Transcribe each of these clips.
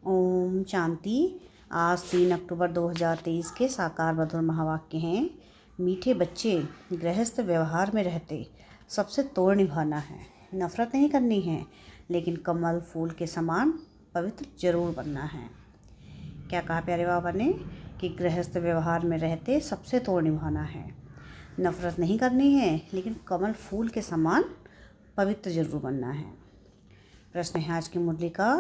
ओम शांति। आज 3 अक्टूबर 2023 के साकार मधुर महावाक्य हैं। मीठे बच्चे, गृहस्थ व्यवहार में रहते सबसे तोड़ निभाना है। नफरत नहीं करनी है, लेकिन कमल फूल के समान पवित्र जरूर बनना है। क्या कहा प्यारे बाबा ने कि गृहस्थ व्यवहार में रहते सबसे तोड़ निभाना है। नफरत नहीं करनी है, लेकिन कमल फूल के समान पवित्र जरूर बनना है। प्रश्न है आज की मुरली का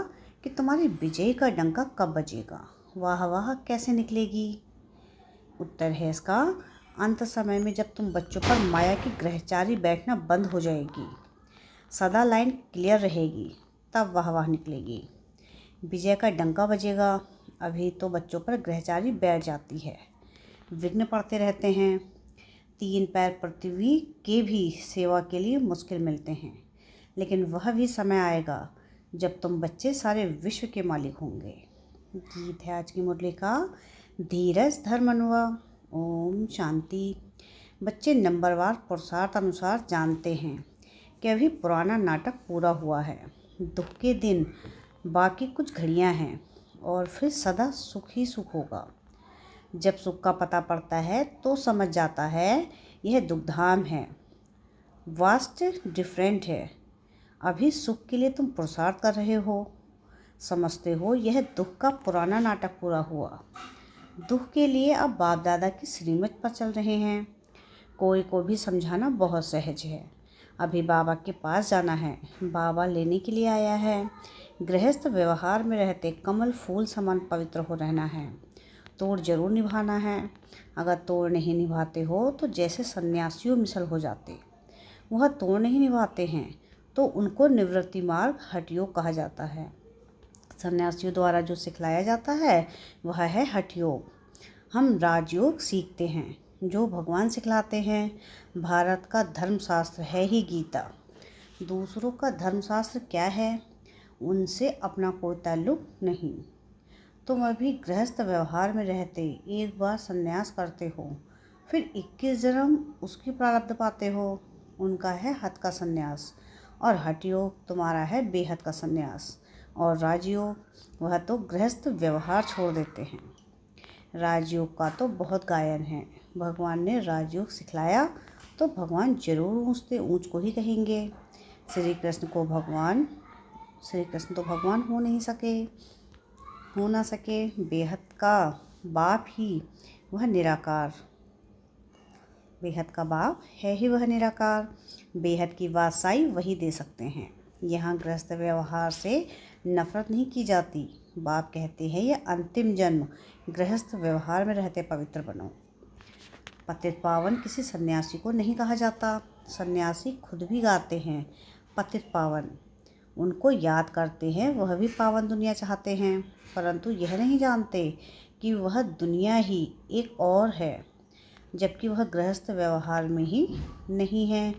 कि तुम्हारी विजय का डंका कब बजेगा, वाह वाह कैसे निकलेगी। उत्तर है इसका, अंत समय में जब तुम बच्चों पर माया की ग्रहचारी बैठना बंद हो जाएगी, सदा लाइन क्लियर रहेगी, तब वाह वाह निकलेगी। विजय का डंका बजेगा। अभी तो बच्चों पर ग्रहचारी बैठ जाती है, विघ्न पड़ते रहते हैं। 3 पैर पृथ्वी के भी सेवा के लिए मुश्किल मिलते हैं, लेकिन वह भी समय आएगा जब तुम बच्चे सारे विश्व के मालिक होंगे। गीत है आज की मुरली का, धीरज धर्म अनुआ। ओम शांति। बच्चे नंबरवार पुरुषार्थ अनुसार जानते हैं कि अभी पुराना नाटक पूरा हुआ है। दुख के दिन बाकी कुछ घड़ियां हैं और फिर सदा सुख ही सुख होगा। जब सुख का पता पड़ता है तो समझ जाता है यह दुखधाम है, वास्ट डिफरेंट है। अभी सुख के लिए तुम पुरुषार्थ कर रहे हो, समझते हो यह दुख का पुराना नाटक पूरा हुआ। दुख के लिए अब बाप दादा की श्रीमत पर चल रहे हैं। कोई को भी समझाना बहुत सहज है। अभी बाबा के पास जाना है, बाबा लेने के लिए आया है। गृहस्थ व्यवहार में रहते कमल फूल समान पवित्र हो रहना है। तोड़ जरूर निभाना है। अगर तोड़ नहीं निभाते हो तो जैसे सन्यासियों मिसल हो जाते। वह तोड़ नहीं निभाते हैं तो उनको निवृत्ति मार्ग हठ योग कहा जाता है। सन्यासियों द्वारा जो सिखलाया जाता है वह है हठ योग। हम राजयोग सीखते हैं जो भगवान सिखलाते हैं। भारत का धर्मशास्त्र है ही गीता। दूसरों का धर्मशास्त्र क्या है, उनसे अपना कोई ताल्लुक नहीं। तुम अभी गृहस्थ व्यवहार में रहते एक बार संन्यास करते हो, फिर 21 जन्म उसकी प्रारब्ध पाते हो। उनका है हठ का संन्यास और हठ योग तुम्हारा है बेहद का संन्यास। और राजयोग, वह तो गृहस्थ व्यवहार छोड़ देते हैं। राजयोग का तो बहुत गायन है। भगवान ने राजयोग सिखलाया तो भगवान जरूर ऊँचते ऊँच को ही कहेंगे। श्री कृष्ण तो भगवान हो ना सके। बेहद का बाप ही वह निराकार, बेहद का बाप है ही वह निराकार। बेहद की वासाई वही दे सकते हैं। यहाँ गृहस्थ व्यवहार से नफरत नहीं की जाती। बाप कहते हैं यह अंतिम जन्म गृहस्थ व्यवहार में रहते पवित्र बनो। पतित पावन किसी सन्यासी को नहीं कहा जाता। सन्यासी खुद भी गाते हैं पतित पावन, उनको याद करते हैं, वह भी पावन दुनिया चाहते हैं, परंतु यह नहीं जानते कि वह दुनिया ही एक और है। जबकि वह गृहस्थ व्यवहार में ही नहीं है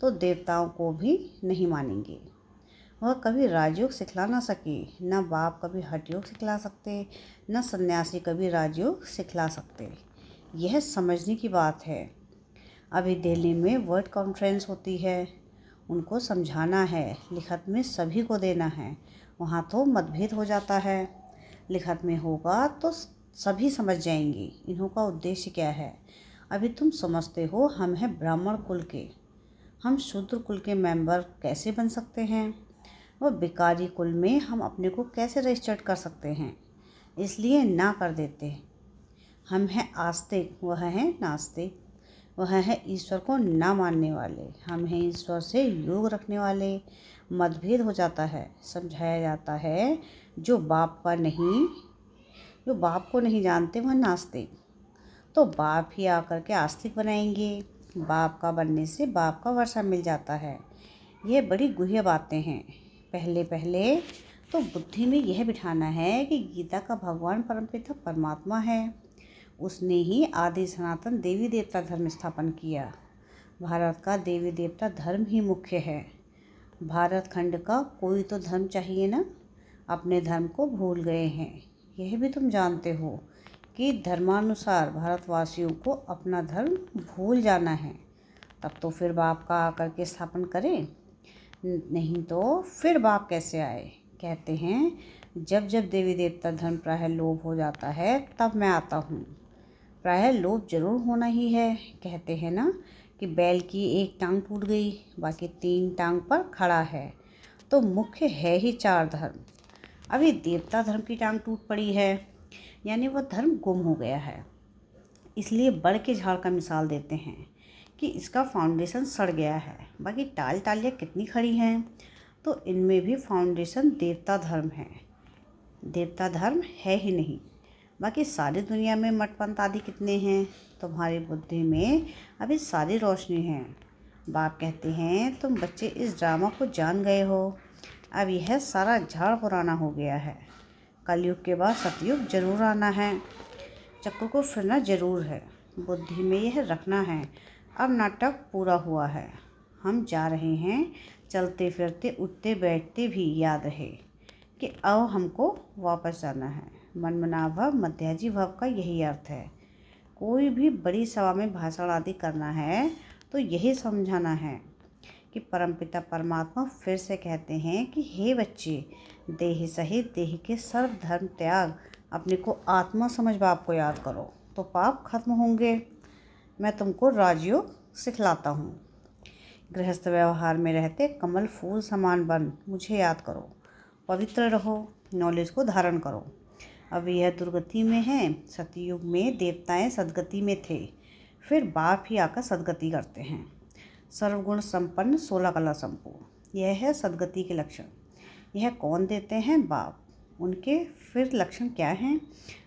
तो देवताओं को भी नहीं मानेंगे। वह कभी राजयोग सिखला ना सके, न बाप कभी हठ योग सिखला सकते, न सन्यासी कभी राजयोग सिखला सकते। यह समझने की बात है। अभी दिल्ली में वर्ल्ड कॉन्फ्रेंस होती है, उनको समझाना है, लिखत में सभी को देना है। वहाँ तो मतभेद हो जाता है, लिखत में होगा तो सभी समझ जाएंगे इन्हों का उद्देश्य क्या है। अभी तुम समझते हो हम हैं ब्राह्मण कुल के, हम शूद्र कुल के मेंबर कैसे बन सकते हैं। वह भिखारी कुल में हम अपने को कैसे रजिस्टर्ड कर सकते हैं, इसलिए ना कर देते। हम हैं आस्तिक, वह हैं नास्तिक। वह है ईश्वर को ना मानने वाले, हम हैं ईश्वर से योग रखने वाले। मतभेद हो जाता है, समझाया जाता है जो बाप को नहीं जानते वह नास्तिक, तो बाप ही आकर के आस्तिक बनाएंगे। बाप का बनने से बाप का वर्षा मिल जाता है। यह बड़ी गुह्य बातें हैं। पहले तो बुद्धि में यह बिठाना है कि गीता का भगवान परमपिता परमात्मा है। उसने ही आदि सनातन देवी देवता धर्म स्थापन किया। भारत का देवी देवता धर्म ही मुख्य है। भारत खंड का कोई तो धर्म चाहिए ना। अपने धर्म को भूल गए हैं। यह भी तुम जानते हो कि धर्मानुसार भारतवासियों को अपना धर्म भूल जाना है। तब तो फिर बाप का आकर के स्थापन करें, नहीं तो फिर बाप कैसे आए। कहते हैं जब जब देवी देवता धर्म प्रायः लोप हो जाता है तब मैं आता हूँ। प्रायः लोप जरूर होना ही है। कहते हैं ना कि बैल की एक टांग टूट गई, बाकी 3 टांग पर खड़ा है। तो मुख्य है ही 4 धर्म। अभी देवता धर्म की टांग टूट पड़ी है, यानी वह धर्म गुम हो गया है। इसलिए बड़ के झाड़ का मिसाल देते हैं कि इसका फाउंडेशन सड़ गया है, बाकी टालियाँ कितनी खड़ी हैं। तो इनमें भी फाउंडेशन देवता धर्म है। देवता धर्म है ही नहीं, बाकी सारी दुनिया में मठ पंथ आदि कितने हैं। तुम्हारी बुद्धि में अभी सारी रोशनी है। बाप कहते हैं तुम बच्चे इस ड्रामा को जान गए हो। अब यह सारा झाड़ पुराना हो गया है। कलयुग के बाद सतयुग जरूर आना है। चक्र को फिरना जरूर है। बुद्धि में यह रखना है। अब नाटक पूरा हुआ है। हम जा रहे हैं। चलते फिरते उठते बैठते भी याद रहे कि अब हमको वापस जाना है। मनमना भव मध्याजी भव का यही अर्थ है। कोई भी बड़ी सभा में भाषण आदि करना है तो यही समझाना है कि परमपिता परमात्मा फिर से कहते हैं कि हे बच्चे, देह सहित देह के सर्व धर्म त्याग, अपने को आत्मा समझ बाप को याद करो तो पाप खत्म होंगे। मैं तुमको राजयोग सिखलाता हूँ। गृहस्थ व्यवहार में रहते कमल फूल समान बन मुझे याद करो। पवित्र रहो, नॉलेज को धारण करो। अब यह दुर्गति में है। सतयुग में देवताएं सदगति में थे, फिर बाप ही आकर सदगति करते हैं। सर्वगुण संपन्न 16 कला संपूर्ण, यह है सदगति के लक्षण। यह कौन देते हैं? बाप। उनके फिर लक्षण क्या हैं?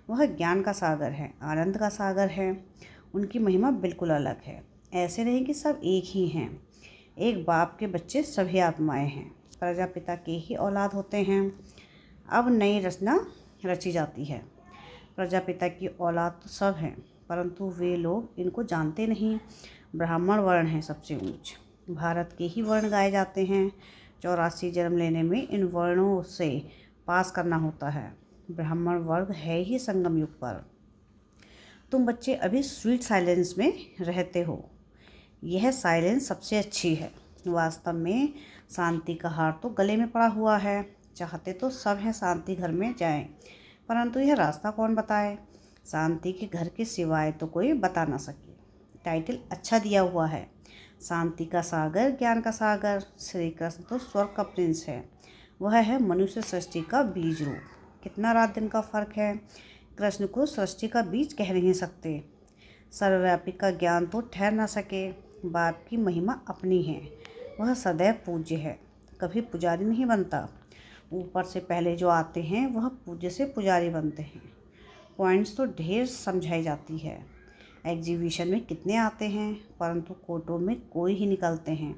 वह ज्ञान का सागर है, आनंद का सागर है। उनकी महिमा बिल्कुल अलग है। ऐसे नहीं कि सब एक ही हैं। एक बाप के बच्चे सभी आत्माएं हैं, प्रजापिता के ही औलाद होते हैं। अब नई रचना रची जाती है। प्रजापिता की औलाद तो सब हैं, परंतु वे लोग इनको जानते नहीं। ब्राह्मण वर्ण है सबसे ऊंच। भारत के ही वर्ण गाए जाते हैं। 84 जन्म लेने में इन वर्णों से पास करना होता है। ब्राह्मण वर्ग है ही संगम युग पर। तुम बच्चे अभी स्वीट साइलेंस में रहते हो। यह साइलेंस सबसे अच्छी है। वास्तव में शांति का हार तो गले में पड़ा हुआ है। चाहते तो सब हैं शांति घर में जाएं, परंतु यह रास्ता कौन बताए? शांति के घर के सिवाय तो कोई बता ना सके। टाइटल अच्छा दिया हुआ है, शांति का सागर, ज्ञान का सागर। श्री कृष्ण तो स्वर्ग का प्रिंस है। वह है मनुष्य सृष्टि का बीज रूप। कितना रात दिन का फर्क है। कृष्ण को सृष्टि का बीज कह नहीं सकते। सर्वव्यापी का ज्ञान तो ठहर ना सके। बाप की महिमा अपनी है। वह सदैव पूज्य है, कभी पुजारी नहीं बनता। ऊपर से पहले जो आते हैं वह पूज्य से पुजारी बनते हैं। पॉइंट्स तो ढेर समझाई जाती है। एग्जीबिशन में कितने आते हैं, परंतु कोटों में कोई ही निकलते हैं,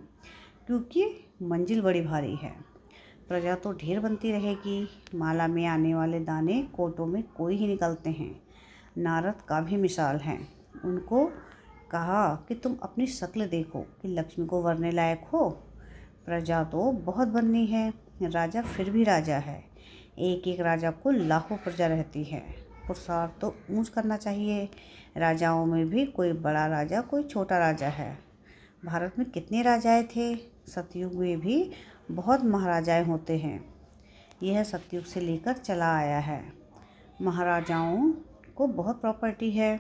क्योंकि मंजिल बड़ी भारी है। प्रजा तो ढेर बनती रहेगी। माला में आने वाले दाने कोटों में कोई ही निकलते हैं। नारद का भी मिसाल है। उनको कहा कि तुम अपनी शक्ल देखो कि लक्ष्मी को वरने लायक हो। प्रजा तो बहुत बननी है, राजा फिर भी राजा है। एक एक राजा को लाखों प्रजा रहती है। पुरुषार्थ तो ऊंच करना चाहिए। राजाओं में भी कोई बड़ा राजा कोई छोटा राजा है। भारत में कितने राजाएं थे? सतयुग में भी बहुत महाराजाएं होते हैं। यह सतयुग से लेकर चला आया है। महाराजाओं को बहुत प्रॉपर्टी है,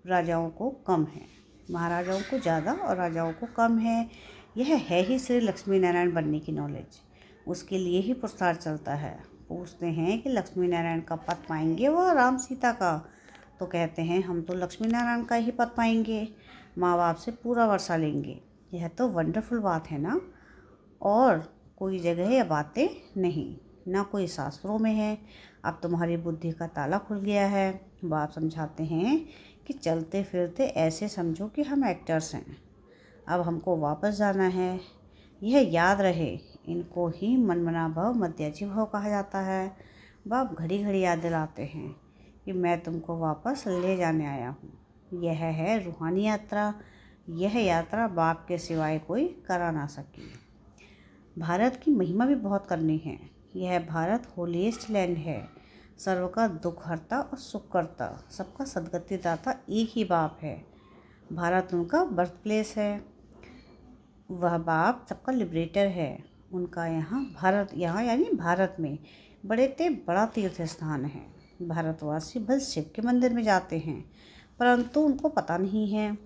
राजाओं को कम है। महाराजाओं को ज़्यादा और राजाओं को कम है। यह है ही श्री लक्ष्मी नारायण बनने की नॉलेज। उसके लिए ही पुरस्कार चलता है। पूछते हैं कि लक्ष्मी नारायण का पद पाएंगे वह राम सीता का? तो कहते हैं हम तो लक्ष्मी नारायण का ही पद पाएंगे, माँ बाप से पूरा वर्षा लेंगे। यह तो वंडरफुल बात है ना। और कोई जगह या बातें नहीं, ना कोई शास्त्रों में है। अब तुम्हारी बुद्धि का ताला खुल गया है। बाप समझाते हैं कि चलते फिरते ऐसे समझो कि हम एक्टर्स हैं। अब हमको वापस जाना है। यह याद रहे, इनको ही मनमना भव मध्याजी भव कहा जाता है। बाप घड़ी घड़ी याद दिलाते हैं कि मैं तुमको वापस ले जाने आया हूँ। यह है रूहानी यात्रा। यह यात्रा बाप के सिवाय कोई करा ना सके। भारत की महिमा भी बहुत करनी है। यह भारत होलीएस्ट लैंड है। सर्व का दुख हरता और सुख करता, सबका सदगति दाता एक ही बाप है। भारत उनका बर्थ प्लेस है। वह बाप सबका लिबरेटर है। उनका यहाँ यानी भारत में बड़े बड़ा तीर्थ स्थान है। भारतवासी बस शिव के मंदिर में जाते हैं, परंतु उनको पता नहीं है।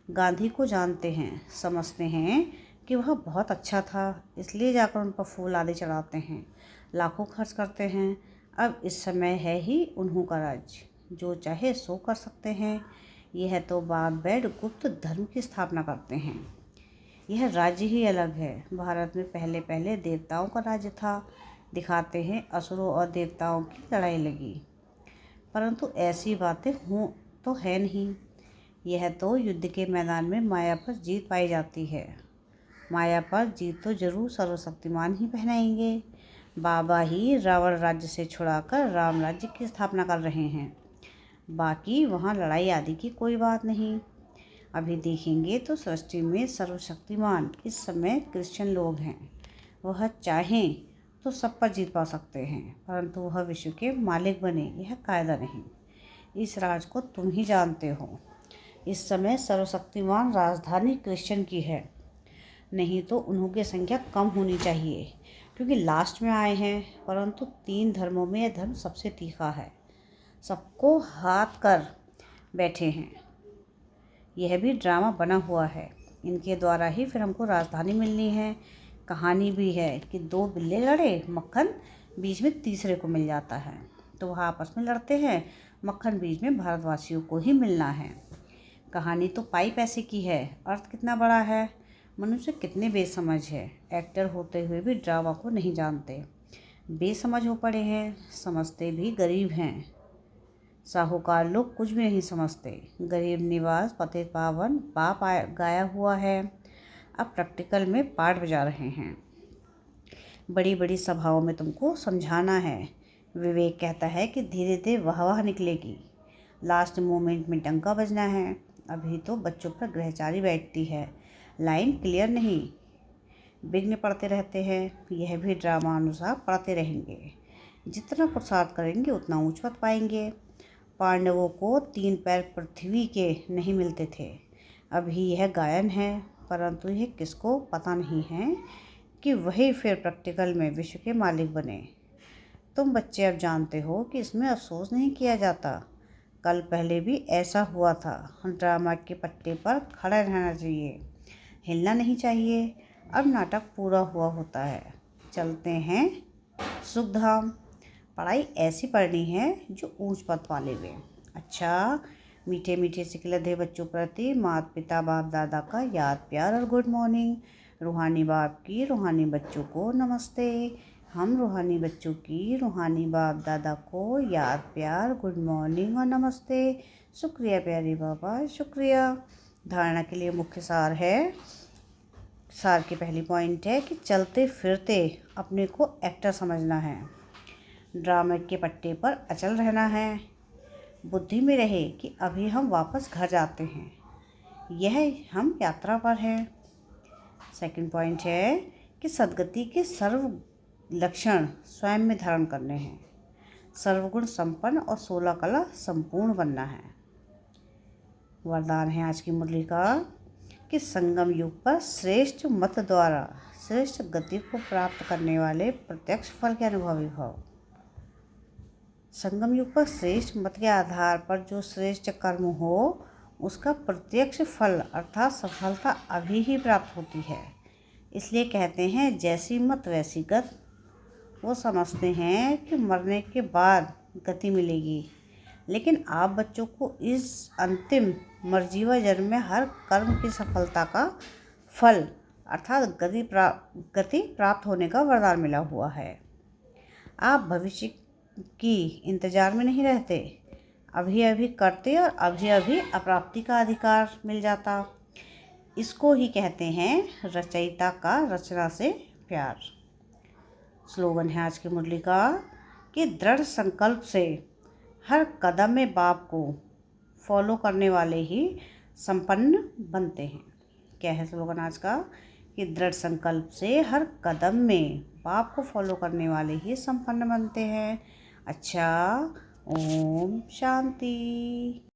गांधी को जानते हैं, समझते हैं कि वह बहुत अच्छा था, इसलिए जाकर उन पर फूल आदि चढ़ाते हैं, लाखों खर्च करते हैं। अब इस समय है ही उन्हों का राज्य, जो चाहे सो कर सकते हैं। यह तो बाप बैठ गुप्त धर्म की स्थापना करते हैं। यह राज्य ही अलग है। भारत में पहले पहले देवताओं का राज्य था। दिखाते हैं असुरों और देवताओं की लड़ाई लगी, परंतु ऐसी बातें हों तो है नहीं। यह तो युद्ध के मैदान में माया पर जीत पाई जाती है। माया पर जीत तो जरूर सर्वशक्तिमान ही पहनाएंगे। बाबा ही रावण राज्य से छुड़ाकर राम राज्य की स्थापना कर रहे हैं। बाकी वहाँ लड़ाई आदि की कोई बात नहीं। अभी देखेंगे तो सृष्टि में सर्वशक्तिमान इस समय क्रिश्चियन लोग हैं। वह चाहें तो सब पर जीत पा सकते हैं, परंतु वह विश्व के मालिक बने यह कायदा नहीं। इस राज को तुम ही जानते हो। इस समय सर्वशक्तिमान राजधानी क्रिश्चियन की है, नहीं तो उन्हों की संख्या कम होनी चाहिए, क्योंकि लास्ट में आए हैं। परंतु 3 धर्मों में यह धर्म सबसे तीखा है, सबको हाथ कर बैठे हैं। यह भी ड्रामा बना हुआ है, इनके द्वारा ही फिर हमको राजधानी मिलनी है। कहानी भी है कि 2 बिल्ले लड़े, मक्खन बीच में तीसरे को मिल जाता है, तो वह आपस में लड़ते हैं, मक्खन बीच में भारतवासियों को ही मिलना है। कहानी तो पाई पैसे की है, अर्थ कितना बड़ा है। मनुष्य कितने बेसमझ है, एक्टर होते हुए भी ड्रामा को नहीं जानते। बेसमझ हो पड़े हैं, समझते भी गरीब हैं। साहूकार लोग कुछ भी नहीं समझते। गरीब निवास पतित पावन बाप गाया हुआ है। अब प्रैक्टिकल में पार्ट बजा रहे हैं। बड़ी बड़ी सभाओं में तुमको समझाना है। विवेक कहता है कि धीरे धीरे वाह निकलेगी, लास्ट मोमेंट में डंका बजना है। अभी तो बच्चों पर ग्रहचारी बैठती है, लाइन क्लियर नहीं, विघ्न पड़ते रहते हैं। यह भी ड्रामा अनुसार पढ़ते रहेंगे। जितना प्रसाद करेंगे उतना ऊंच पद पाएंगे। पांडवों को 3 पैर पृथ्वी के नहीं मिलते थे। अभी यह गायन है, परंतु यह किसको पता नहीं है कि वही फिर प्रैक्टिकल में विश्व के मालिक बने। तुम बच्चे अब जानते हो कि इसमें अफसोस नहीं किया जाता। कल पहले भी ऐसा हुआ था। ड्रामा के पट्टे पर खड़ा रहना चाहिए, हिलना नहीं चाहिए। अब नाटक पूरा हुआ होता है, चलते हैं सुखधाम। पढ़ाई ऐसी पढ़नी है जो ऊंच पद पा लेवे। अच्छा, मीठे मीठे सिकलधे बच्चों प्रति माता पिता बाप दादा का याद प्यार और गुड मॉर्निंग। रूहानी बाप की रूहानी बच्चों को नमस्ते। हम रूहानी बच्चों की रूहानी बाप दादा को याद प्यार गुड मॉर्निंग और नमस्ते। शुक्रिया प्यारे बाबा, शुक्रिया। धारणा के लिए मुख्य सार है। सार की पहली पॉइंट है कि चलते फिरते अपने को एक्टर समझना है। ड्रामे के पट्टे पर अचल रहना है। बुद्धि में रहे कि अभी हम वापस घर जाते हैं, यह हम यात्रा पर हैं। सेकंड पॉइंट है कि सद्गति के सर्व लक्षण स्वयं में धारण करने हैं। सर्वगुण संपन्न और 16 कला संपूर्ण बनना है। वरदान है आज की मुरली का कि संगम युग पर श्रेष्ठ मत द्वारा श्रेष्ठ गति को प्राप्त करने वाले प्रत्यक्ष फल के अनुभवी भव। संगम युग पर श्रेष्ठ मत के आधार पर जो श्रेष्ठ कर्म हो उसका प्रत्यक्ष फल अर्थात सफलता अभी ही प्राप्त होती है। इसलिए कहते हैं जैसी मत वैसी गत। वो समझते हैं कि मरने के बाद गति मिलेगी, लेकिन आप बच्चों को इस अंतिम मरजीवा जन्म में हर कर्म की सफलता का फल अर्थात गति प्राप्त होने का वरदान मिला हुआ है। आप भविष्य की इंतजार में नहीं रहते, अभी अभी करते और अभी अभी अप्राप्ति का अधिकार मिल जाता। इसको ही कहते हैं रचयिता का रचना से प्यार। स्लोगन है आज की मुरली का कि दृढ़ संकल्प से हर कदम में बाप को फॉलो करने वाले ही संपन्न बनते हैं। क्या है स्लोगन आज का कि दृढ़ संकल्प से हर कदम में बाप को फॉलो करने वाले ही संपन्न बनते हैं। अच्छा, ओम शांति।